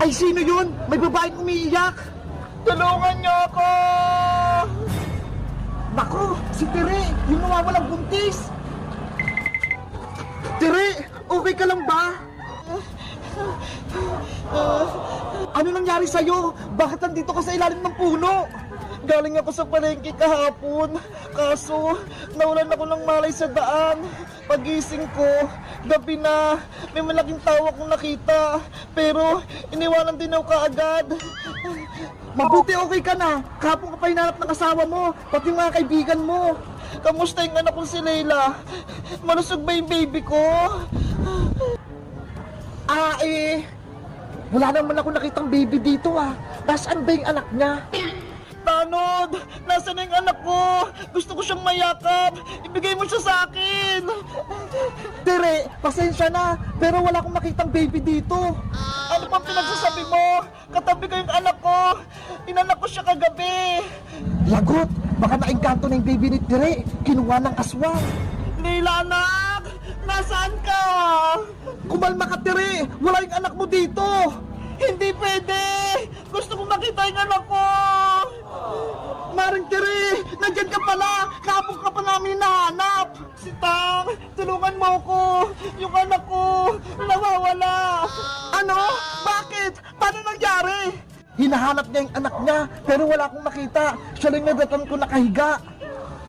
Ay, sino yun? May babaeng umiiyak. Tulungan niyo ako! Nako, si Tere, yung nawawalang buntis. Tere, okay ka lang ba? Ano nangyari sa'yo? Bakit nandito ka sa ilalim ng puno? Galing ako sa palengke kahapon. Kaso, nawalan ako ng malay sa daan. Pagising ko, gabi na. May malaking tao akong nakita. Pero, iniwanan din ako kaagad. Mabuti okay ka na. Kahapon ka pa hinanap ng asawa mo, pati mga kaibigan mo. Kamusta yung anak kong si Leila? Malusog ba yung baby ko? Wala naman ako nakitang baby dito Nasaan ba yung anak niya? Tanod! Nasaan na yung anak ko? Gusto ko siyang mayakap! Ibigay mo siya sa akin! Tere, pasensya na, pero wala akong makitang baby dito. Ano pang pinagsasabi mo? Katabi ko yung anak ko! Inanak ko siya kagabi! Lagot, baka naengkanto na yung baby ni Tere, kinuha ng aswang. Leila, anak! Nasaan ka? Kumalma ka, Tere, wala yung anak mo dito. Hindi pwede! Gusto ko makita yung anak ko! Maring Tere, nandyan ka pala, kahapon ka pa namin hinahanap. Si Tang, tulungan mo ko! Yung anak ko, nawawala! Ano? Bakit? Paano nangyari? Hinahanap niya yung anak niya, pero wala akong makita. Siya lang nadatan ko nakahiga.